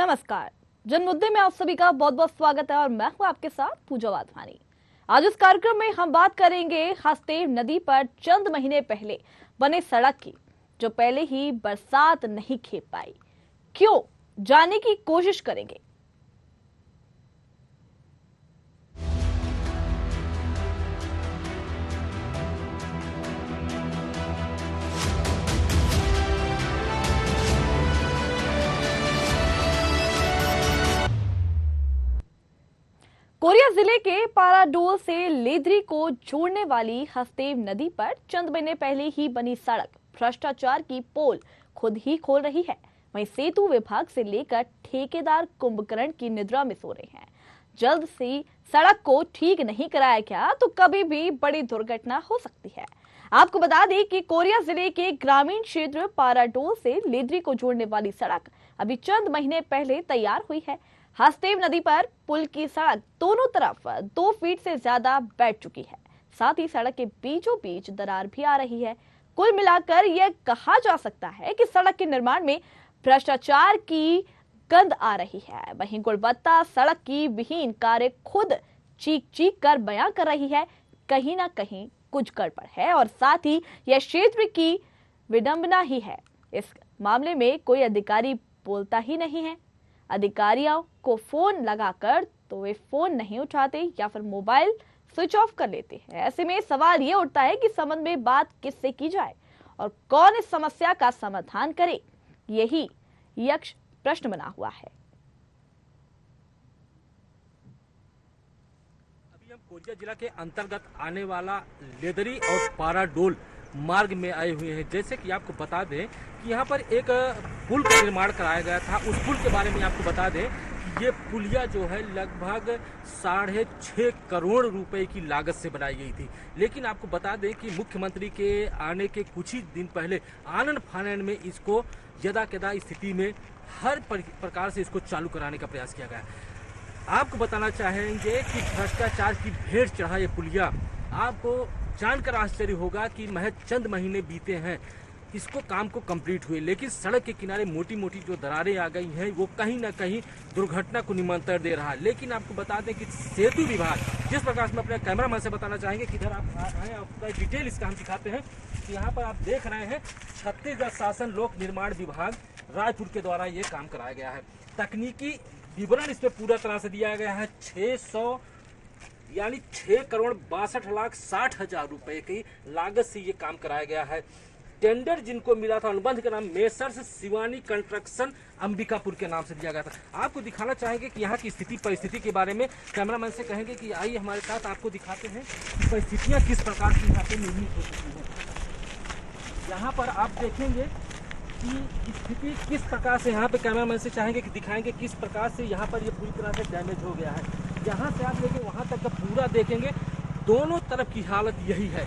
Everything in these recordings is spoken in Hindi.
नमस्कार। जन मुद्दे में आप सभी का बहुत बहुत स्वागत है और मैं हूं आपके साथ पूजा वाधवानी। आज इस कार्यक्रम में हम बात करेंगे हसदेव नदी पर चंद महीने पहले बने सड़क की, जो पहले ही बरसात नहीं खेप पाई। क्यों, जानने की कोशिश करेंगे। कोरिया जिले के पाराडोल से लेदरी को जोड़ने वाली हसदेव नदी पर चंद महीने पहले ही बनी सड़क भ्रष्टाचार की पोल खुद ही खोल रही है। वहीं सेतु विभाग से लेकर ठेकेदार कुंभकर्ण की निद्रा में सो रहे हैं। जल्द से सड़क को ठीक नहीं कराया गया तो कभी भी बड़ी दुर्घटना हो सकती है। आपको बता दें कि कोरिया जिले के ग्रामीण क्षेत्र पाराडोल से लेदरी को जोड़ने वाली सड़क अभी चंद महीने पहले तैयार हुई है। हसदेव नदी पर पुल की सड़क दोनों तरफ 2 फीट से ज्यादा बैठ चुकी है। साथ ही सड़क के बीचों बीच दरार भी आ रही है। कुल मिलाकर यह कहा जा सकता है कि सड़क के निर्माण में भ्रष्टाचार की गंध आ रही है। वहीं गुणवत्ता सड़क की विहीन कार्य खुद चीख चीख कर बयां कर रही है, कहीं ना कहीं कुछ गड़बड़ है और साथ ही यह क्षेत्र की विडंबना ही है। इस मामले में कोई अधिकारी बोलता ही नहीं है। अधिकारियों को फोन लगाकर तो वे फोन नहीं उठाते या फिर मोबाइल स्विच ऑफ कर लेते हैं। ऐसे में सवाल ये उठता है कि संबंध में बात किससे की जाए और कौन इस समस्या का समाधान करे। यही यक्ष प्रश्न बना हुआ है। अभी हम कोरिया जिला के अंतर्गत आने वाला लेदरी और पाराडोल मार्ग में आए हुए हैं। जैसे कि आपको बता दें कि यहाँ पर एक पुल का निर्माण कराया गया था। उस पुल के बारे में आपको बता दें कि ये पुलिया जो है लगभग 6.5 करोड़ रुपए की लागत से बनाई गई थी। लेकिन आपको बता दें कि मुख्यमंत्री के आने के कुछ ही दिन पहले आनन फानन में इसको यदा कदा स्थिति में हर प्रकार से इसको चालू कराने का प्रयास किया गया। आपको बताना चाहेंगे कि भ्रष्टाचार की भेंट चढ़ा ये पुलिया। आपको जानकर आश्चर्य होगा कि महज चंद महीने बीते हैं इसको काम को कंप्लीट हुए, लेकिन सड़क के किनारे मोटी मोटी जो दरारें आ गई हैं वो कहीं ना कहीं दुर्घटना को निमंत्रण दे रहा है। लेकिन आपको बता दें कि सेतु विभाग, जिस प्रकार से मैं अपने कैमरामैन से बताना चाहेंगे कि इधर आप आए, आपका डिटेल इसका हम दिखाते हैं कि यहाँ पर आप देख रहे हैं छत्तीसगढ़ शासन लोक निर्माण विभाग रायपुर के द्वारा ये काम कराया गया है। तकनीकी विवरण इसमें पूरा तरह से दिया गया है। 6 करोड़ 62,60,000 रुपए की लागत से ये काम कराया गया है। टेंडर जिनको मिला था अनुबंध का नाम मेसर्स शिवानी कंस्ट्रक्शन अंबिकापुर के नाम से दिया गया था। आपको दिखाना चाहेंगे कि यहाँ की स्थिति परिस्थिति के बारे में कैमरामैन से कहेंगे कि आइए हमारे साथ, आपको दिखाते हैं कि परिस्थितियाँ किस प्रकार की यहाँ पे निर्मित हो चुकी है। यहाँ पर आप देखेंगे कि स्थिति किस प्रकार से, यहाँ पे कैमरामैन से चाहेंगे कि दिखाएंगे किस प्रकार से यहाँ पर ये पूरी तरह से डैमेज हो गया है। यहाँ से आप लेके वहाँ तक का पूरा देखेंगे, दोनों तरफ की हालत यही है।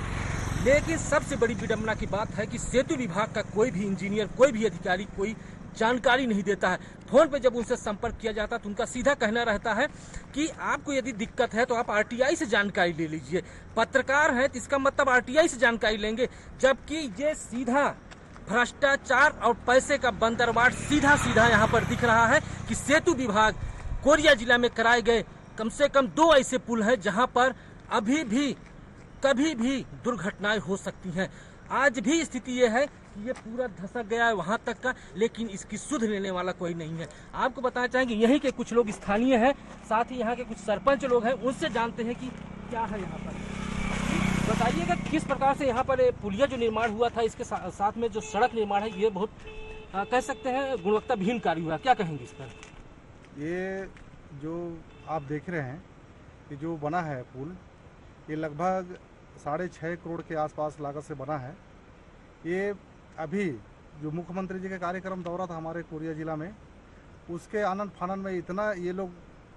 लेकिन सबसे बड़ी विडंबना की बात है कि सेतु विभाग का कोई भी इंजीनियर, कोई भी अधिकारी कोई जानकारी नहीं देता है। फोन पे जब उनसे संपर्क किया जाता है तो उनका सीधा कहना रहता है कि आपको यदि दिक्कत है तो आप आरटीआई से जानकारी ले लीजिए। पत्रकार हैं तो इसका मतलब आरटीआई से जानकारी लेंगे, जबकि ये सीधा भ्रष्टाचार और पैसे का बंदरवाट सीधा सीधा यहाँ पर दिख रहा है कि सेतु विभाग कोरिया जिला में कराए गए कम से कम 2 ऐसे पुल हैं जहाँ पर अभी भी कभी भी दुर्घटनाएं हो सकती हैं। आज भी स्थिति ये है कि ये पूरा धसक गया है वहां तक का, लेकिन इसकी सुध लेने वाला कोई नहीं है। आपको बताना चाहेंगे यहीं के कुछ लोग स्थानीय हैं, साथ ही यहाँ के कुछ सरपंच लोग हैं, उनसे जानते हैं कि क्या है यहाँ पर। बताइएगा किस प्रकार से यहाँ पर पुलिया जो निर्माण हुआ था, इसके साथ में जो सड़क निर्माण है ये बहुत कह सकते हैं गुणवत्ता विहीन कार्य हुआ। क्या कहेंगे इस पर? ये जो आप देख रहे हैं कि जो बना है पुल, ये लगभग 6.5 करोड़ के आसपास लागत से बना है। ये अभी जो मुख्यमंत्री जी का कार्यक्रम दौरा था हमारे कोरिया जिला में, उसके आनंद फानन में इतना ये लोग,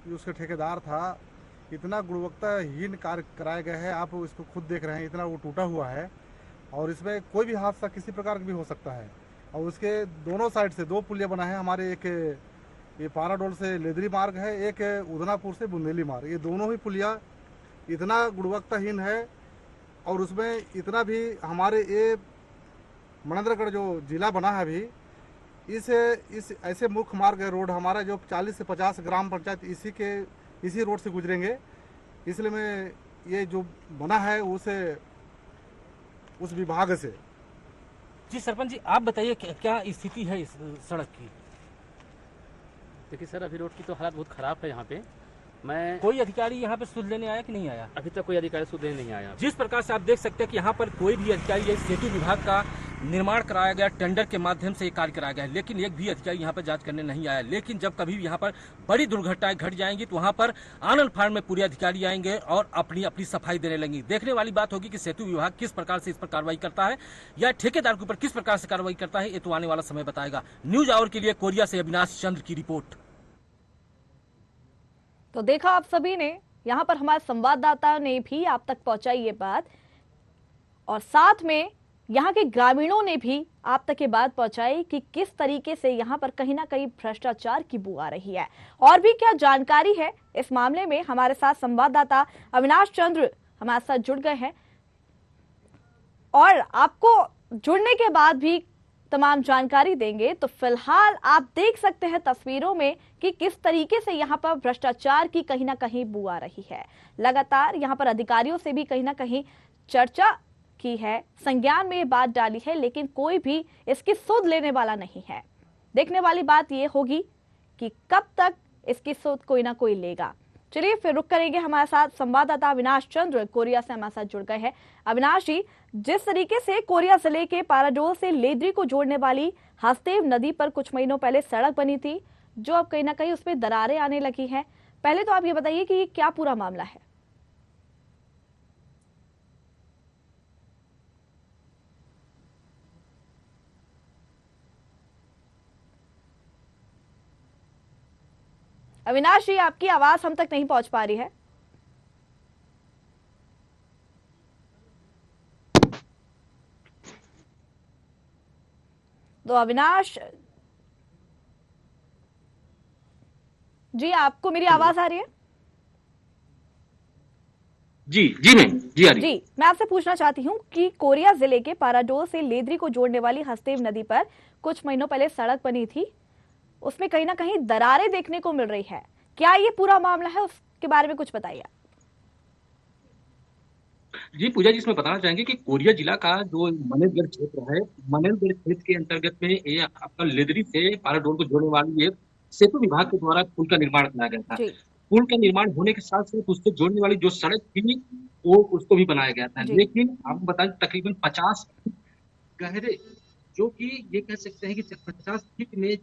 जो उसके ठेकेदार था, इतना गुणवत्ताहीन कार्य कराए गए हैं। आप इसको खुद देख रहे हैं, इतना वो टूटा हुआ है और इसमें कोई भी हादसा किसी प्रकार का भी हो सकता है। और उसके दोनों साइड से 2 पुलिया बना है हमारे, एक ये पाराडोल से लेदरी मार्ग है, एक उदनापुर से बुंदेली मार्ग। ये दोनों ही पुलिया इतना गुणवत्ताहीन है और उसमें इतना भी हमारे ये मनेंद्रगढ़ जो जिला बना है अभी, इस ऐसे मुख्य मार्ग है रोड हमारा जो 40 से 50 ग्राम पंचायत इसी रोड से गुजरेंगे, इसलिए मैं ये जो बना है उस विभाग से। जी सरपंच जी, आप बताइए क्या स्थिति है इस सड़क की? देखिए सर, अभी रोड की तो हालत बहुत खराब है यहाँ पे। मैं कोई अधिकारी यहाँ पे सुध लेने आया कि नहीं आया? अभी तक कोई अधिकारी सुध लेने नहीं आया। जिस प्रकार से आप देख सकते हैं कि यहाँ पर कोई भी अधिकारी, ये सेतु विभाग का निर्माण कराया गया, टेंडर के माध्यम से ये कार्य कराया गया है, लेकिन एक भी अधिकारी यहाँ पर जांच करने नहीं आया। लेकिन जब कभी यहाँ पर बड़ी दुर्घटनाएं घट जाएंगी तो वहाँ पर आनंद फाड़ में पूरे अधिकारी आएंगे और अपनी अपनी सफाई देने लगेंगे। देखने वाली बात होगी कि सेतु विभाग किस प्रकार से इस पर कार्रवाई करता है या ठेकेदार के ऊपर किस प्रकार से कार्रवाई करता है, ये तो आने वाला समय बताएगा। न्यूज आवर के लिए कोरिया से अविनाश चंद्र की रिपोर्ट। तो देखा आप सभी ने, यहाँ पर हमारे संवाददाता ने भी आप तक पहुंचाई ये बात, और साथ में यहाँ के ग्रामीणों ने भी आप तक ये बात पहुंचाई कि किस तरीके से यहाँ पर कहीं ना कहीं भ्रष्टाचार की बू आ रही है। और भी क्या जानकारी है इस मामले में, हमारे साथ संवाददाता अविनाश चंद्र हमारे साथ जुड़ गए हैं और आपको जुड़ने के बाद भी तमाम जानकारी देंगे। तो फिलहाल आप देख सकते हैं तस्वीरों में कि किस तरीके से यहाँ पर भ्रष्टाचार की कहीं ना कहीं बू आ रही है। लगातार यहाँ पर अधिकारियों से भी कहीं ना कहीं चर्चा की है, संज्ञान में ये बात डाली है, लेकिन कोई भी इसकी सुध लेने वाला नहीं है। देखने वाली बात ये होगी कि कब तक इसकी सुध कोई ना कोई लेगा। चलिए फिर रुक करेंगे, हमारे साथ संवाददाता अविनाश चंद्र कोरिया से हमारे साथ जुड़ गए हैं। अविनाश जी, जिस तरीके से कोरिया जिले के पाराडोल से लेद्री को जोड़ने वाली हसदेव नदी पर कुछ महीनों पहले सड़क बनी थी, जो अब कहीं ना कहीं उसमें दरारें आने लगी हैं, पहले तो आप ये बताइए कि ये क्या पूरा मामला है? अविनाश जी, आपकी आवाज हम तक नहीं पहुंच पा रही है। तो अविनाश जी, आपको मेरी आवाज आ रही है? जी मैम, जी आ रही। जी, मैं आपसे पूछना चाहती हूँ कि कोरिया जिले के पाराडोल से लेद्री को जोड़ने वाली हसदेव नदी पर कुछ महीनों पहले सड़क बनी थी, उसमें कहीं ना कहीं दरारें देखने को मिल रही है। क्या ये पूरा मामला है, उसके बारे में कुछ बताइए। जी पूजा जी, इसमें बताना चाहेंगे कि कोरिया जिला का जो मनेलगढ़ क्षेत्र है, मनेलगढ़ क्षेत्र के अंतर्गत में ये आपका लेद्री से पाराडोल को जोड़ने वाली एक सेतु विभाग के द्वारा पुल का निर्माण किया गया था। पुल का निर्माण होने के साथ साथ उससे जोड़ने वाली जो सड़क थी वो उसको भी बनाया गया था, लेकिन आपको बताएं तकरीबन 50 गहरे, जो कि ये कह सकते हैं कि 50 फीट में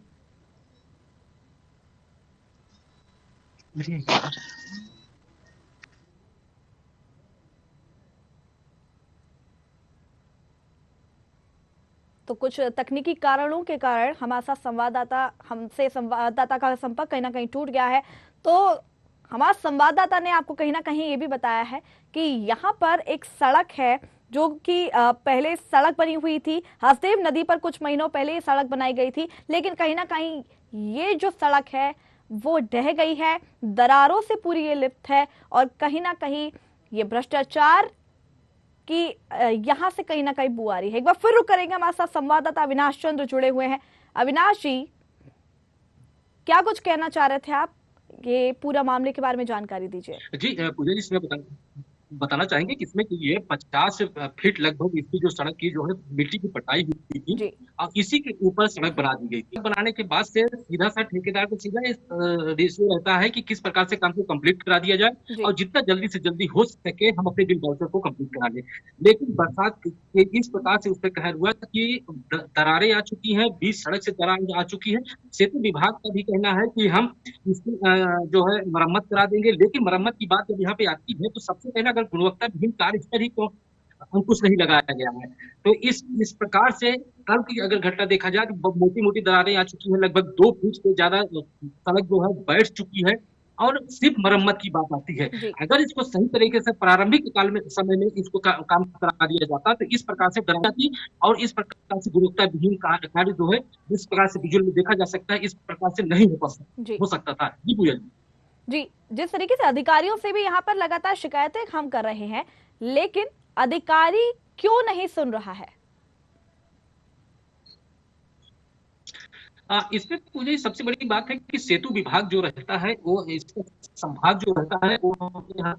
तो कुछ तकनीकी कारणों के कारण हमारे साथ संवाददाता का संपर्क कहीं ना कहीं टूट गया है। तो हमारे संवाददाता ने आपको कहीं ना कहीं ये भी बताया है कि यहाँ पर एक सड़क है जो कि पहले सड़क बनी हुई थी, हसदेव नदी पर कुछ महीनों पहले ये सड़क बनाई गई थी, लेकिन कहीं ना कहीं ये जो सड़क है वो ढह गई है, दरारों से पूरी ये लिप्त है और कहीं ना कहीं ये भ्रष्टाचार कि यहां से कहीं ना कहीं बू आ रही है। एक बार फिर रुक करेंगे, हमारे साथ संवाददाता अविनाश चंद्र जुड़े हुए हैं। अविनाश जी, क्या कुछ कहना चाह रहे थे आप? ये पूरा मामले के बारे में जानकारी दीजिए। जी पूजा जी, इसमें बताना चाहेंगे कि इसमें ये 50 फीट लगभग इसकी जो सड़क की जो है मिट्टी की पटाई हुई थी और इसी के ऊपर सड़क बना दी गई थी। बनाने के बाद से सीधा सा ठेकेदार को सीधा रेशियो रहता है कि किस प्रकार से काम को कंप्लीट करा दिया जाए और जितना जल्दी से जल्दी हो सके हम अपने बिल बाउचर को कंप्लीट करा लें। लेकिन बरसात के इस प्रकार से उस पर कहर हुआ कि दरारें आ चुकी हैं, बीच सड़क से दरारें आ चुकी है। सेतु विभाग का भी कहना है कि हम इसकी जो है मरम्मत करा देंगे, लेकिन मरम्मत की बात जब यहाँ पे आती है तो सबसे पहले गुणवत्ता विहीन कार्य इस पर ही अंकुश नहीं लगाया गया है। तो इस प्रकार से कल की अगर घटना देखा जाए तो मोटी मोटी दरारें आ चुकी हैं, लगभग 2 फीट से ज्यादा सड़क जो है बैठ चुकी है और सिर्फ मरम्मत की बात आती है। अगर इसको सही तरीके से प्रारंभिक काल में समय में इसको काम करा दिया जाता तो इस प्रकार से दरार की और इस प्रकार से गुणवत्ता विहीन कार्य जो है जिस प्रकार से विजुअल में देखा जा सकता है इस प्रकार से नहीं हो सकता था। जी पूजा जी, जिस तरीके से अधिकारियों से भी यहाँ पर लगातार शिकायतें हम कर रहे हैं, लेकिन अधिकारी क्यों नहीं सुन रहा है? इसमें मुझे सबसे बड़ी बात है कि सेतु विभाग जो रहता है वो इसका संभाग जो रहता है वो यहाँ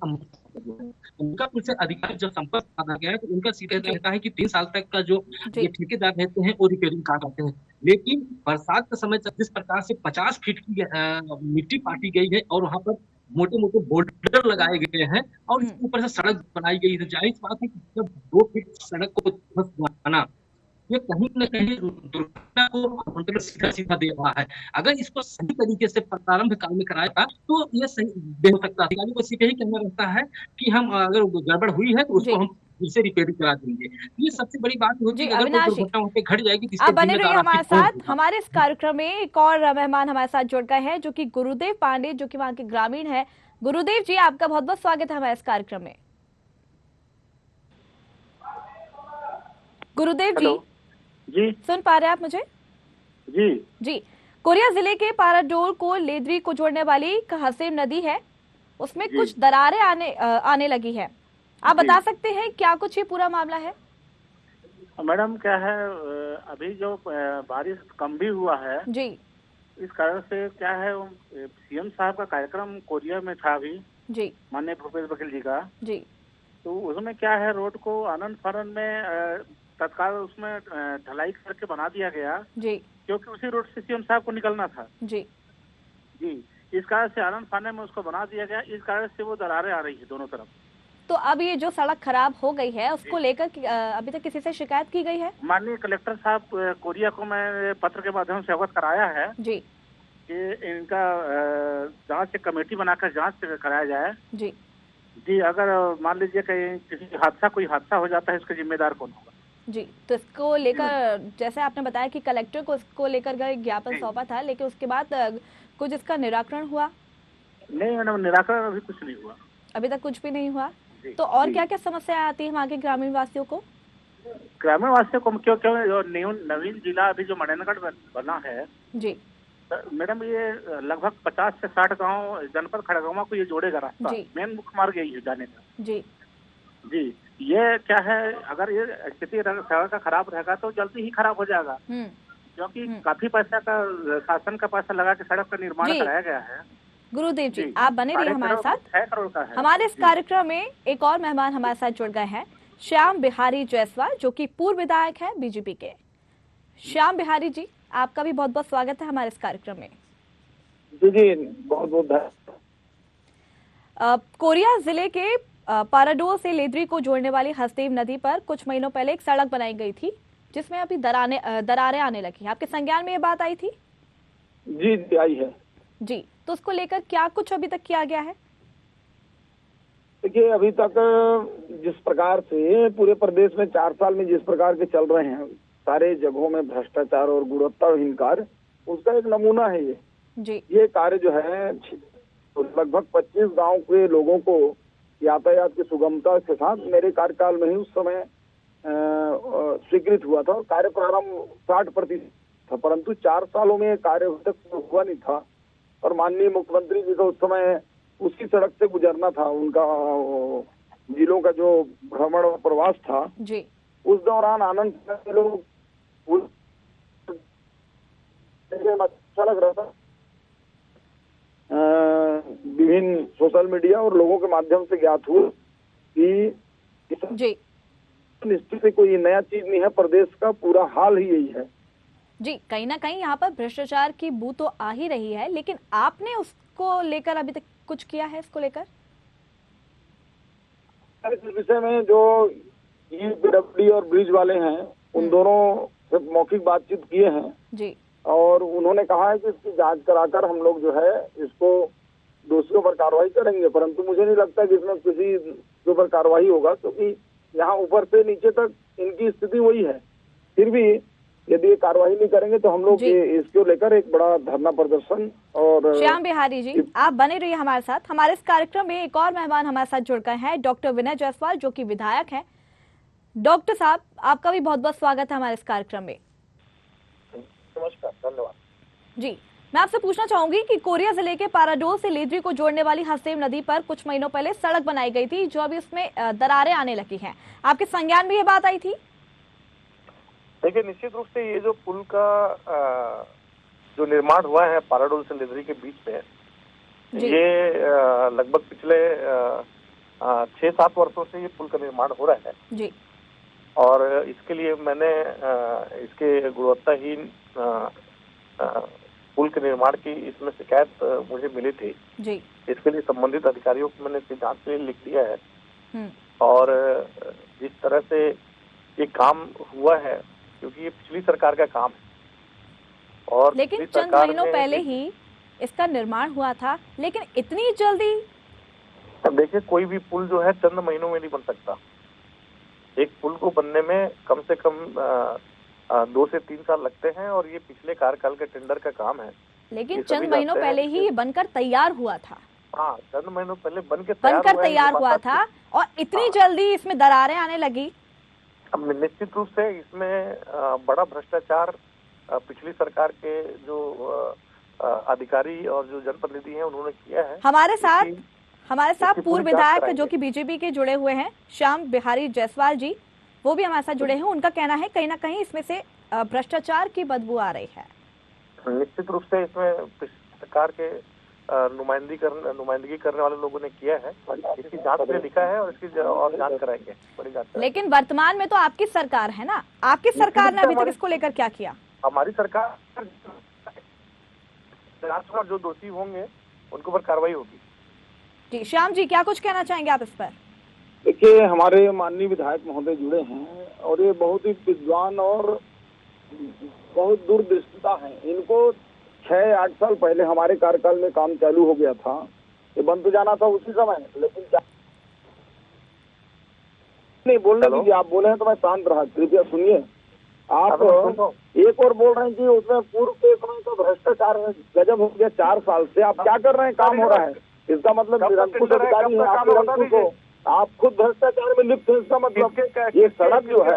उनका उनसे अधिकारी जब संपर्क साधा गया है तो उनका सीधा रहता है कि 3 साल तक का जो ये ठेकेदार रहते हैं वो रिपेयरिंग काम करते हैं। लेकिन बरसात के समय जिस प्रकार से 50 फीट की मिट्टी पाटी गई है और वहां पर मोटे मोटे बोल्डर लगाए गए हैं और इसके ऊपर से सड़क बनाई गई है, जाहिर बात है कि जब 2 फीट सड़क को बना ये कहीं न कहीं दुर्घटना को आमंत्रण सीधा दे रहा है। अगर इसको सही तरीके से प्रारंभ काल में कराया था तो ये सही हो सकता है। अधिकारियों को सिर्फ यही कहना रहता है कि हम अगर गड़बड़ हुई है तो उसको हम फिर से रिपेयरिंग करा देंगे। ये सबसे बड़ी बात होती है कि अगर कोई दुर्घटना वहाँ पे घट जाएगी तो आप बने रहिए हमारे साथ। हमारे इस कार्यक्रम में एक और मेहमान हमारे साथ जुड़ गए हैं जो कि गुरुदेव पांडे, जो कि वहाँ के ग्रामीण है। गुरुदेव जी, आपका बहुत बहुत स्वागत है हमारे इस कार्यक्रम में। गुरुदेव जी, सुन पा रहे हैं आप मुझे? जी। कोरिया जिले के पाराडोल को लेदरी को जोड़ने वाली हसेम नदी है, उसमें कुछ दरारें आने लगी है। आप बता सकते हैं क्या कुछ ये पूरा मामला है? मैडम क्या है, अभी जो बारिश कम भी हुआ है जी, इस कारण से क्या है, सीएम साहब का कार्यक्रम कोरिया में था अभी जी, माननीय भूपेश बघेल जी का जी, तो उसमें क्या है, रोड को आनंद फानंद में तत्काल उसमें ढलाई करके बना दिया गया जी, क्योंकि उसी रोड से सीएम साहब को निकलना था। जी, इस कारण से आनंद फानंद में उसको बना दिया गया, इस कारण से वो दरारें आ रही है दोनों तरफ। तो अब ये जो सड़क खराब हो गई है उसको लेकर अभी तक किसी से शिकायत की गई है? माननीय कलेक्टर साहब कोरिया को मैं पत्र के माध्यम से अवगत कराया है जी कि इनका जांच कमेटी बनाकर जांच कराया जाए। जी, अगर मान लीजिए कहीं कोई हादसा हो जाता है, इसका जिम्मेदार कौन होगा? जी, तो इसको लेकर जैसे आपने बताया कि कलेक्टर को इसको लेकर गए ज्ञापन सौंपा था, लेकिन उसके बाद कुछ इसका निराकरण हुआ? नहीं मैडम, निराकरण अभी कुछ नहीं हुआ, अभी तक कुछ भी नहीं हुआ। तो और क्या क्या समस्या आती है वहाँ के ग्रामीण वासियों को? ग्रामीण वासियों को क्यों नवीन जिला अभी जो मणिनगढ़ बना है जी मैडम, ये लगभग 50 से 60 गांव जनपद खड़गवां को ये जोड़ेगा रास्ता, मेन मुख्य मार्ग यही है जाने का। जी, ये क्या है, अगर ये स्थिति सड़क का खराब रहेगा तो जल्दी ही खराब हो जाएगा क्योंकि काफी पैसा का शासन का पैसा लगा के सड़क का निर्माण कराया गया है। गुरुदेव जी, आप बने रहिए हमारे साथ। 6 करोड़ का है। हमारे इस कार्यक्रम में एक और मेहमान हमारे साथ जुड़ गए हैं, श्याम बिहारी जायसवाल, जो कि पूर्व विधायक है बीजेपी के। श्याम बिहारी जी, आपका भी बहुत बहुत स्वागत है हमारे इस कार्यक्रम में। जी, बहुत बहुत धन्यवाद। कोरिया जिले के पाराडोल से लेदरी को जोड़ने वाली हसदेव नदी पर कुछ महीनों पहले एक सड़क बनाई गई थी जिसमें अभी दरारें आने लगी। आपके संज्ञान में ये बात आई थी? जी, आई है। जी, तो उसको लेकर क्या कुछ अभी तक किया गया है? देखिए, अभी तक जिस प्रकार से पूरे प्रदेश में 4 साल में जिस प्रकार के चल रहे हैं सारे जगहों में भ्रष्टाचार और गुणवत्ताहीन कार्य, उसका एक नमूना है ये जी। ये कार्य जो है लगभग 25 गांव के लोगों को यातायात की सुगमता के साथ मेरे कार्यकाल में ही उस समय स्वीकृत हुआ था और कार्य प्रारंभ 60% था, परंतु 4 सालों में कार्य अभी तक हुआ नहीं था। और माननीय मुख्यमंत्री जी का उस समय उसी सड़क से गुजरना था, उनका जिलों का जो भ्रमण और प्रवास था जी। उस दौरान आनंद के लोग अच्छा लग रहा था। विभिन्न सोशल मीडिया और लोगों के माध्यम से ज्ञात हुआ कि जी निश्चित से कोई नया चीज नहीं है, प्रदेश का पूरा हाल ही यही है। जी, कहीं ना कहीं यहाँ पर भ्रष्टाचार की बू तो आ ही रही है, लेकिन आपने उसको लेकर अभी तक कुछ किया है? इसको लेकर इस विषय में जो पीडब्ल्यूडी और ब्रिज वाले हैं उन दोनों से मौखिक बातचीत किए हैं जी, और उन्होंने कहा है कि इसकी जांच कराकर हम लोग जो है इसको दोषियों पर कार्रवाई करेंगे, परंतु मुझे नहीं लगता कि इसमें किसी के ऊपर कार्रवाई होगा क्योंकि यहाँ ऊपर से नीचे तक इनकी स्थिति वही है। फिर भी यदि ये कार्रवाई नहीं करेंगे तो हम लोग इसको लेकर एक बड़ा धरना प्रदर्शन। और श्याम बिहारी जी, आप बने रहिए हमारे साथ। हमारे इस कार्यक्रम में एक और मेहमान हमारे साथ जुड़ गए हैं, डॉक्टर विनय जायसवाल, जो कि विधायक हैं। डॉक्टर साहब, आपका भी बहुत बहुत स्वागत है हमारे इस कार्यक्रम में। नमस्कार, धन्यवाद जी। मैं आपसे पूछना चाहूंगी कि कोरिया जिले के पाराडोल से लेदरी को जोड़ने वाली हसेम नदी पर कुछ महीनों पहले सड़क बनाई गई थी, जो अभी उसमें दरारें आने लगी हैं। आपके संज्ञान में ये बात आई थी? देखिए, निश्चित रूप से ये जो पुल का जो निर्माण हुआ है पाराडोल से लेदरी के बीच में, ये लगभग पिछले 6-7 वर्षों से ये पुल का निर्माण हो रहा है जी। और इसके लिए मैंने इसके गुणवत्ताहीन पुल के निर्माण की इसमें शिकायत मुझे मिली थी जी। इसके लिए संबंधित अधिकारियों को मैंने इसकी जांच के लिए लिख दिया है और जिस तरह से ये काम हुआ है, क्योंकि ये पिछली सरकार का काम है और लेकिन चंद महीनों पहले ही इसका निर्माण हुआ था, लेकिन इतनी जल्दी? देखिए, कोई भी पुल जो है चंद महीनों में नहीं बन सकता। एक पुल को बनने में कम से कम 2 से 3 साल लगते हैं और ये पिछले कार्यकाल के टेंडर का काम है। लेकिन चंद महीनों पहले ही ये बनकर तैयार हुआ था। हाँ, चंद महीनों पहले बनकर तैयार हुआ था और इतनी जल्दी इसमें दरारें आने लगी। अब निश्चित रूप से इसमें बड़ा भ्रष्टाचार पिछली सरकार के जो अधिकारी और जो जनप्रतिनिधि हैं उन्होंने किया है। हमारे साथ पूर्व विधायक जो कि बीजेपी के जुड़े हुए हैं, श्याम बिहारी जायसवाल जी, वो भी हमारे साथ जुड़े हैं। उनका कहना है कहीं ना कहीं इसमें से भ्रष्टाचार की बदबू आ रही है। निश्चित रूप से इसमें सरकार के नुमाइंदगी करने वाले लोगों ने किया है। इसकी जांच में लिखा है और इसकी और जांच कराएंगे, बड़ी जांच। लेकिन वर्तमान में तो आपकी सरकार है ना, आपकी सरकार ने अभी तक इसको लेकर क्या किया? हमारी सरकार जांच में जो दोषी होंगे उनके ऊपर कार्रवाई होगी। जी, श्याम जी क्या कुछ कहना चाहेंगे आप इस पर? देखिए, हमारे माननीय विधायक महोदय जुड़े हैं और ये बहुत ही विद्वान और बहुत दूरदृष्टिता है। इनको 6-8 साल पहले हमारे कार्यकाल में काम चालू हो गया था, ये बंद तो जाना था उसी समय, लेकिन क्या नहीं बोलने दीजिए। आप बोले हैं तो मैं शांत रहा, कृपया सुनिए। आप एक और बोल रहे हैं कि उसमें पूर्व के समय का भ्रष्टाचार गजब हो गया 4 साल से। आप क्या कर रहे हैं? काम हो रहा है, इसका मतलब निरंकुश अधिकारी है आप निरंकुश हो, आप खुद भ्रष्टाचार में लिप्त है। इसका मतलब ये सड़क जो है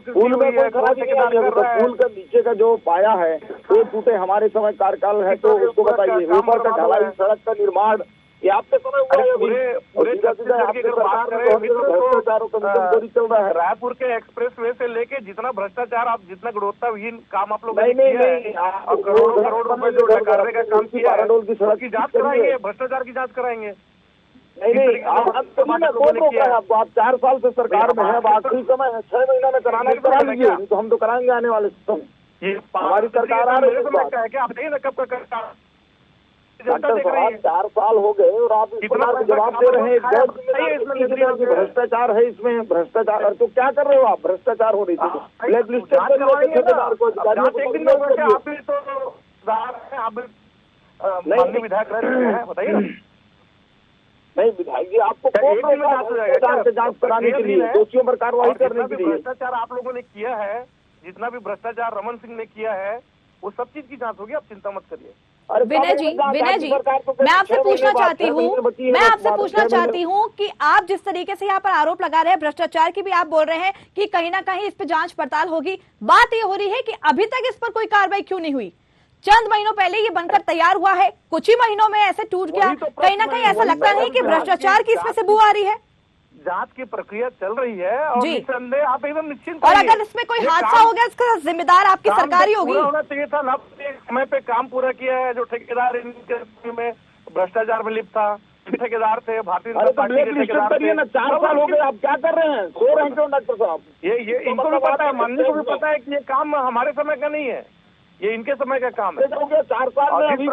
पुल में कोई खराबी नहीं आई है, तो पुल का नीचे का जो पाया है वो टूटे हमारे समय कार्यकाल है, तो उसको बताइए। ऊपर का ढलाई सड़क का निर्माण ये आपके समय हुआ है। चल रहा है रायपुर के एक्सप्रेस वे से लेके जितना भ्रष्टाचार, आप जितना गुणवत्ताहीन काम आप लोग नहीं करोड़ रुपए जो डकारने का काम किया है, की सड़क की जाँच कराएंगे, भ्रष्टाचार की जाँच कराएंगे। नहीं, आप कौन रोका है आपको? आप 4 साल से सरकार में है, अब आखिरी समय है, 6 महीना में कराना करा लीजिए, तो हम तो कराएंगे आने वाले समय। हमारी सरकार आ रही है, कब का 4 साल हो गए और आप इस बात का जवाब दे रहे हैं कि भ्रष्टाचार है इसमें। भ्ष्टाचार तो क्या कर रहे हो आप? भ्रष्टाचार हो रही थी विधायक रह बताइए। नहीं विधायक जी, आपको भ्रष्टाचार से जांच कराने के लिए, दोषियों पर कार्रवाई करने के लिए। भ्रष्टाचार आप लोगों ने किया है, जितना भी भ्रष्टाचार रमन सिंह ने किया है, वो सब चीज की जांच होगी, आप चिंता मत करिए। विनय जी, मैं आपसे पूछना चाहती हूँ कि आप जिस तरीके से यहाँ पर आरोप लगा रहे हैं भ्रष्टाचार की, भी आप बोल रहे हैं कि कहीं ना कहीं इस पर जांच पड़ताल होगी। बात ये हो रही है कि अभी तक इस पर कोई कार्रवाई क्यों नहीं हुई? चंद महीनों पहले ये बनकर तैयार हुआ है, कुछ ही महीनों में ऐसे टूट गया। कहीं ना कहीं ऐसा लगता नहीं कि भ्रष्टाचार की इसमें से बू आ रही है? जांच की प्रक्रिया चल रही है और निसंदेह आप एकदम निश्चिंत। और अगर इसमें कोई हादसा हो गया, इसका जिम्मेदार आपकी सरकार ही होगी। होना चाहिए था ना, समय पे काम पूरा किया है। जो ठेकेदार इनके में भ्रष्टाचार में लिप्त था, ठेकेदार थे, भारतीय जनता पार्टी के ठेकेदार थे। 4 साल हो गए, आप क्या कर रहे हैं? सो रहे हैं क्यों डॉक्टर साहब? ये इनको भी पता है, मानने को भी पता है कि ये काम हमारे समय का नहीं है, ये इनके समय का काम है। 4 साल में अभी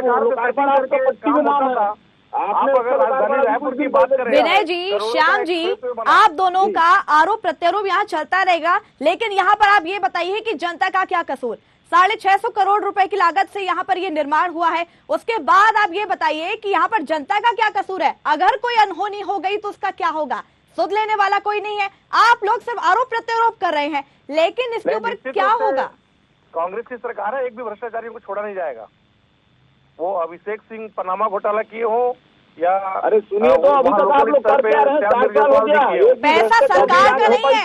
विनय जी, श्याम जी, आप दोनों का आरोप प्रत्यारोप यहाँ चलता रहेगा, लेकिन यहाँ पर आप ये बताइए कि जनता का क्या कसूर? 650 करोड़ रुपए की लागत से यहाँ पर ये निर्माण हुआ है। उसके बाद आप ये बताइए कि यहाँ पर जनता का क्या कसूर है? अगर कोई अनहोनी हो गई तो उसका क्या होगा? सुध लेने वाला कोई नहीं है। आप लोग सिर्फ आरोप प्रत्यारोप कर रहे हैं, लेकिन इसके ऊपर क्या होगा? कांग्रेस की सरकार है, एक भी भ्रष्टाचारियों को छोड़ा नहीं जाएगा। वो अभिषेक सिंह पनामा घोटाला किए हो या अरे सुनिए तो अभी तक आप लोग कर क्या रहे हैं? 4 साल हो गया। पैसा सरकार का नहीं है,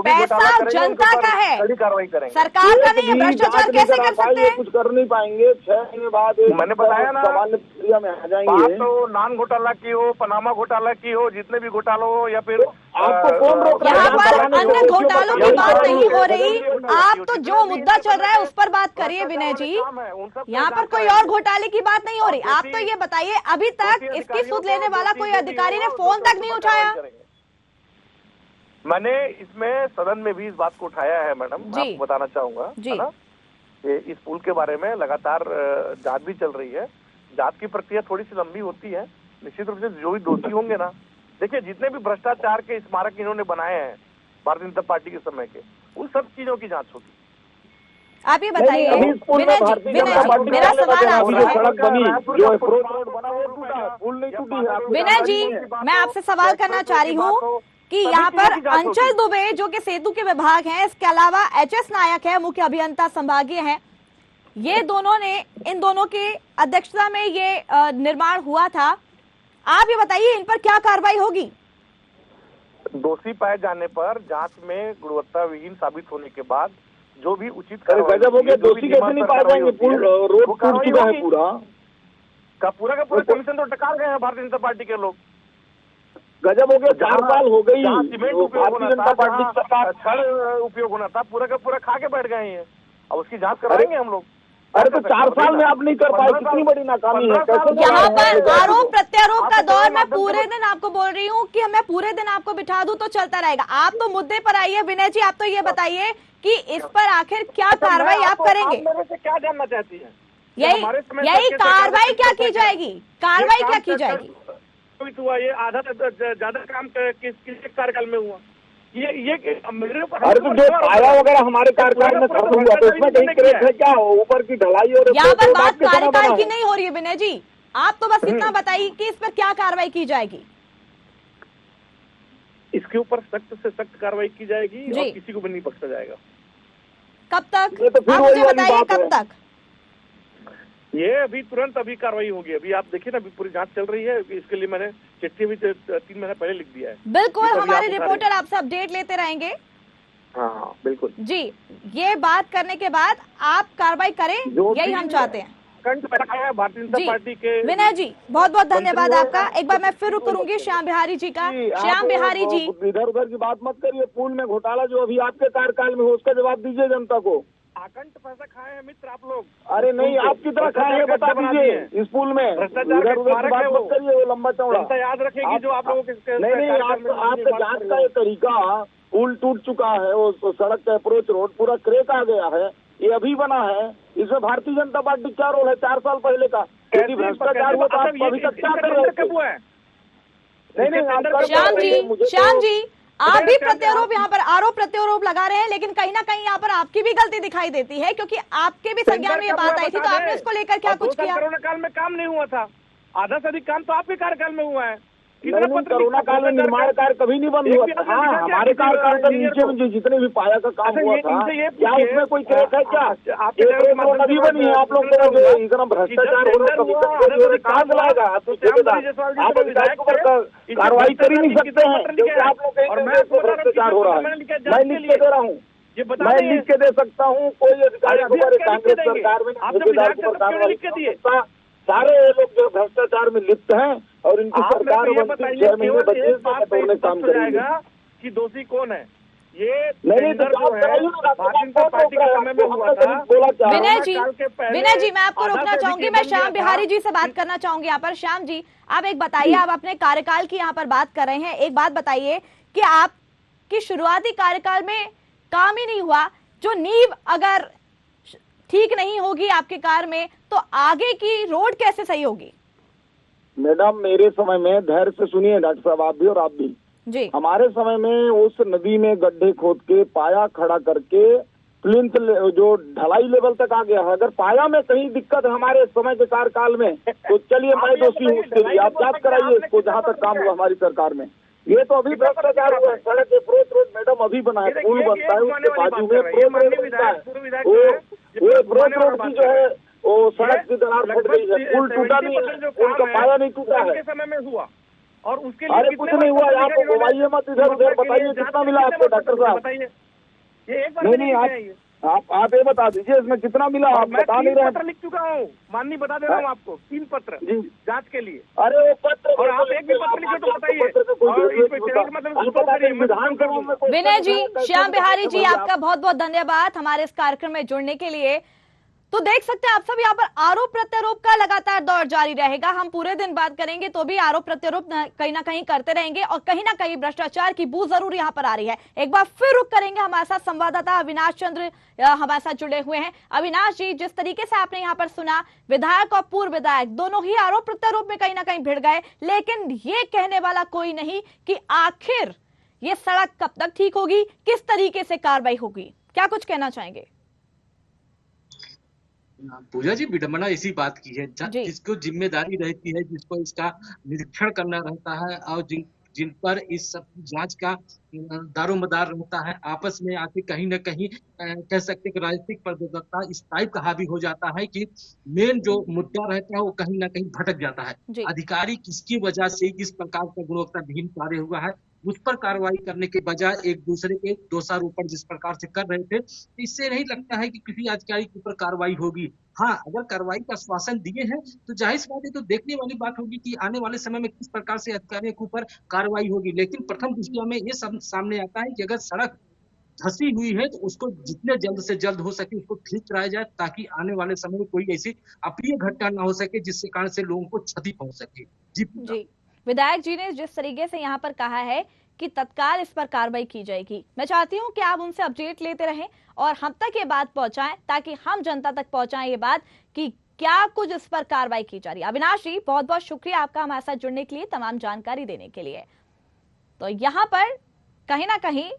पैसा जनता का है, कार्रवाई करेंगे। सरकार का नहीं है। भ्रष्टाचार कैसे कर सकते हैं? कुछ कर नहीं पाएंगे। 6 महीने बाद मैंने बताया ना, सामान्य प्रक्रिया में आ जाएंगे। तो नान घोटाला की हो, पनामा घोटाला की हो, जितने भी घोटाला हो, या फिर आपको कौन रोक रहा है? यहाँ पर अन्य घोटालों की बात नहीं हो रही, आप तो जो मुद्दा चल रहा है उस पर बात करिए विनय जी। यहाँ पर कोई और घोटाले की बात नहीं हो रही। आप तो ये बताइए, अभी तक इसकी सुध लेने वाला कोई अधिकारी ने फोन तक नहीं उठाया। मैंने इसमें सदन में भी इस बात को उठाया है मैडम, आपको बताना चाहूंगा, है ना, इस पुल के बारे में लगातार जांच भी चल रही है। जांच की प्रक्रिया थोड़ी सी लंबी होती है, निश्चित रूप से जो भी दोषी होंगे ना, देखिए जितने भी भ्रष्टाचार के स्मारक इन्होंने बनाए हैं भारतीय जनता पार्टी के समय के, उन सब चीजों की जांच होगी। आप ये बताइए मेरा सवाल आपसे है, सड़क बनी जो रोड बना वो टूटा, पुल नहीं टूटी है। विनय जी, मैं आपसे सवाल करना चाह रही हूँ कि यहाँ पर अंचल दुबे जो कि सेतु के विभाग हैं, इसके अलावा HS नायक है, मुख्य अभियंता संभागीय हैं, ये दोनों ने, इन दोनों के अध्यक्षता में ये निर्माण हुआ था। आप ये बताइए इन पर क्या कार्रवाई होगी? दोषी पाए जाने पर जांच में गुणवत्ता विहीन साबित होने के बाद जो भी उचित गजब हो गया, दोषी कैसे नहीं पाए जाएंगे? पुल रोड टूट चुका है पूरा का पूरा कमीशन तो टकार गए हैं भारतीय जनता पार्टी के लोग। गजब हो गया, 4 साल हो गई सीमेंट उपयोग होना था, छड़ उपयोग होना था, पूरा का पूरा खा के बैठ गए हैं। अब उसकी जांच कराएंगे हम लोग। अरे तो 4 साल में आप नहीं कर पाए, कितनी बड़ी नाकामी है। यहाँ पर आरोप प्रत्यारोप का दौर, मैं पूरे दिन आपको बोल रही हूँ कि मैं पूरे दिन आपको बिठा दूं तो चलता रहेगा। आप तो मुद्दे पर आइए विनय जी, आप तो ये बताइए कि इस पर आखिर क्या कार्रवाई आप करेंगे? मेरे से क्या जानना चाहती है? यही कार्रवाई क्या की जाएगी? कार्रवाई क्या की जाएगी? हुआ ये आधा ज्यादा काम किस कार्यकाल में हुआ? ये मेरे अरे तो जो पाया वगैरह हमारे कार्यकाल में खत्म हुआ तो इसमें कहीं क्रेक है क्या? ऊपर की ढलाई और यहाँ पर बात कार्यकाल की नहीं हो रही है विनय जी, आप तो बस इतना बताइए कि इस पर क्या कार्रवाई की जाएगी? इसके ऊपर सख्त से सख्त कार्रवाई की जाएगी और किसी को भी नहीं बख्शा जाएगा। कब तक? आप मुझे बताइए कब तक? ये अभी तुरंत अभी कार्रवाई होगी। अभी आप देखिए ना, अभी पूरी जांच चल रही है, इसके लिए मैंने चिट्ठी भी 3 महीने पहले लिख दिया है। बिल्कुल, हमारे रिपोर्टर आपसे अपडेट लेते रहेंगे। हाँ बिल्कुल जी, ये बात करने के बाद आप कार्रवाई करें, यही हम चाहते हैं। भारतीय जनता पार्टी के विनय जी बहुत बहुत धन्यवाद आपका। एक बार मैं फिर रुक करूंगी श्याम बिहारी जी का। श्याम बिहारी जी, इधर उधर की बात मत करिए। पुल में घोटाला जो अभी आपके कार्यकाल में हो उसका जवाब दीजिए जनता को। आकंठ पैसा खाए हैं मित्र आप लोग? अरे नहीं, आप कितना खाए हैं बता दीजिए इस पुल में। भ्रष्टाचार की बात मत करिए, वो लंबा चौड़ा जनता याद रखेगी जो आप लोगों के। नहीं, आपका जांच का ये तरीका, पुल टूट चुका है, वो सड़क का अप्रोच रोड पूरा क्रेक आ गया है, ये अभी बना है, इसमें भारतीय जनता पार्टी क्या रोल है 4 साल पहले का? यदि भ्रष्टाचार हुआ तो आप अभी तक क्या कर रहे हैं? नहीं, श्याम जी आप भी प्रत्यारोप, यहाँ पर आरोप प्रत्यारोप लगा रहे हैं, लेकिन कहीं ना कहीं यहाँ पर आपकी भी गलती दिखाई देती है, क्योंकि आपके भी संज्ञान में ये बात आई थी, तो आपने इसको लेकर क्या कुछ किया? कोरोना काल में काम नहीं हुआ था, आधा से अधिक काम तो आपके कार्यकाल में हुआ है। कोरोना काल में निर्माण कार्य कभी नहीं बंद हुआ था। हाँ, हमारे कार्यकाल के नीचे में जितने भी पाया का काम हुआ था, क्या उसमें कोई क्रेक है क्या? नदी बनी है, आप लोग को इतना भ्रष्टाचार हो रहा है, कहाँ चलाएगा? आप अधिकारियों पर कार्रवाई कर ही नहीं सकते हैं क्योंकि आप लोग भ्रष्टाचार हो रहा है। मैं लिख के दे रहा हूँ, मैं लिख के दे सकता हूँ। कोई अधिकारी हमारे कांग्रेस सरकार में कार्रवाई, सारे लोग जो भ्रष्टाचार में लिप्त हैं और इनकी सरकार बनती 6 महीने बचे काम करेगा कि दोषी कौन है? ये नहीं विनय जी मैं आपको रोकना चाहूंगी, मैं श्याम बिहारी जी से बात करना चाहूंगी यहाँ पर। श्याम जी आप एक बताइए, आप अपने कार्यकाल की यहाँ पर बात कर रहे हैं, एक बात बताइए कि आपकी शुरुआती कार्यकाल में काम ही नहीं हुआ, जो नींव अगर ठीक नहीं होगी आपके कार्य में तो आगे की रोड कैसे सही होगी? मैडम मेरे समय में, धैर्य से सुनिए डॉक्टर साहब, आप भी और आप भी जी, हमारे समय में उस नदी में गड्ढे खोद के पाया खड़ा करके प्लिंथ जो ढलाई लेवल तक आ गया है। अगर पाया में कहीं दिक्कत है हमारे समय के कार्यकाल में तो चलिए मैं दोषी हूँ उसके लिए, आप जांच कराइए इसको जहाँ तक काम हुआ हमारी सरकार में। ये तो अभी भ्रष्टाचार हुआ है। सड़क अप्रोच रोड मैडम अभी बना है, पुल बनता है, उसके बाजू में अप्रोच रोड बनता है, वो अप्रोच रोड की जो है वो सड़क की दरार फट गई है, पुल टूटा नहीं है, पुल का पाया नहीं टूटा है। समय में हुआ और उसके अरे कुछ नहीं हुआ, आप घुमाइए मत इधर उधर, बताइए कितना मिला आपको डॉक्टर साहब? नहीं आप ये बता दीजिए इसमें कितना मिला, आप बता नहीं रहे। पत्र लिख चुका हूँ, माननीय बता दे रहा हूँ आपको, 3 पत्र जांच के लिए। अरे वो पत्र, और आप एक भी पत्र लिखे तो बताइए। विनय जी, श्याम बिहारी जी, आपका बहुत बहुत धन्यवाद हमारे इस कार्यक्रम में जुड़ने के लिए। तो देख सकते हैं आप सब, यहाँ पर आरोप प्रत्यारोप का लगातार दौर जारी रहेगा। हम पूरे दिन बात करेंगे तो भी आरोप प्रत्यारोप कहीं ना कहीं करते रहेंगे और कहीं ना कहीं भ्रष्टाचार की बू जरूर यहाँ पर आ रही है। एक बार फिर रुक करेंगे, हमारे साथ संवाददाता अविनाश चंद्र हमारे साथ जुड़े हुए हैं। अविनाश जी, जिस तरीके से आपने यहाँ पर सुना, विधायक और पूर्व विधायक दोनों ही आरोप प्रत्यारोप में कहीं ना कहीं भिड़ गए, लेकिन ये कहने वाला कोई नहीं कि आखिर ये सड़क कब तक ठीक होगी, किस तरीके से कार्रवाई होगी। क्या कुछ कहना चाहेंगे? पूजा जी, विडंबना इसी बात की है, जिसको जिम्मेदारी रहती है, जिसको इसका निरीक्षण करना रहता है और जिन पर इस सब जांच का दारोमदार रहता है, आपस में आके कहीं न कहीं कह सकते हैं कि राजनीतिक प्रतिबद्धता इस टाइप का हावी हो जाता है कि मेन जो मुद्दा रहता है वो कहीं ना कहीं भटक जाता है। अधिकारी किसकी वजह से किस प्रकार का गुणवत्ताहीन कार्य हुआ है, उस पर कार्रवाई करने के बजाय एक दूसरे के दोषारोपण जिस प्रकार से कर रहे थे, इससे नहीं लगता है कि किसी अधिकारी के ऊपर कार्रवाई होगी। हाँ, अगर कार्रवाई का आश्वासन दिए हैं तो जाहिर सी बात है, तो देखने वाली बात होगी कि आने वाले समय में किस प्रकार से अधिकारियों के ऊपर कार्रवाई होगी। लेकिन प्रथम दृष्टया में ये सब सामने आता है कि अगर सड़क धसी हुई है तो उसको जितने जल्द से जल्द हो सके उसको ठीक कराया जाए, ताकि आने वाले समय में कोई ऐसी अप्रिय घटना ना हो सके जिसके कारण से लोगों को क्षति पहुंच सके। जी, विधायक जी ने जिस तरीके से यहाँ पर कहा है कि तत्काल इस पर कार्रवाई की जाएगी, मैं चाहती हूँ कि आप उनसे अपडेट लेते रहें और हम तक ये बात पहुंचाएं, ताकि हम जनता तक पहुंचाएं ये बात कि क्या कुछ इस पर कार्रवाई की जा रही है। अविनाश जी, बहुत बहुत शुक्रिया आपका हमारे साथ जुड़ने के लिए, तमाम जानकारी देने के लिए। तो यहाँ पर कहीं ना कहीं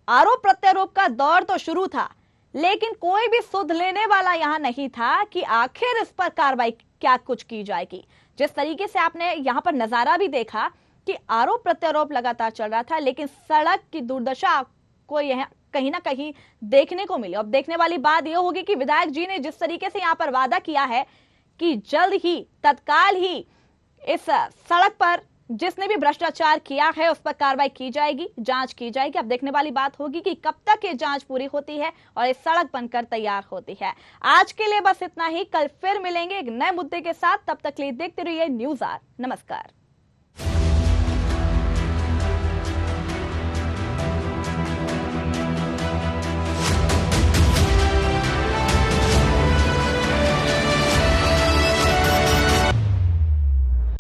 आरोप प्रत्यारोप का दौर तो शुरू था, लेकिन कोई भी सुध लेने वाला यहाँ नहीं था कि आखिर इस पर कार्रवाई क्या कुछ की जाएगी। जिस तरीके से आपने यहाँ पर नजारा भी देखा कि आरोप प्रत्यारोप लगातार चल रहा था, लेकिन सड़क की दुर्दशा को यह कहीं ना कहीं देखने को मिली। अब देखने वाली बात यह होगी कि विधायक जी ने जिस तरीके से यहाँ पर वादा किया है कि जल्द ही तत्काल ही इस सड़क पर जिसने भी भ्रष्टाचार किया है उस पर कार्रवाई की जाएगी, जांच की जाएगी। अब देखने वाली बात होगी कि कब तक ये जांच पूरी होती है और ये सड़क बनकर तैयार होती है। आज के लिए बस इतना ही, कल फिर मिलेंगे एक नए मुद्दे के साथ। तब तक के लिए देखते रहिए न्यूज़ आर। नमस्कार।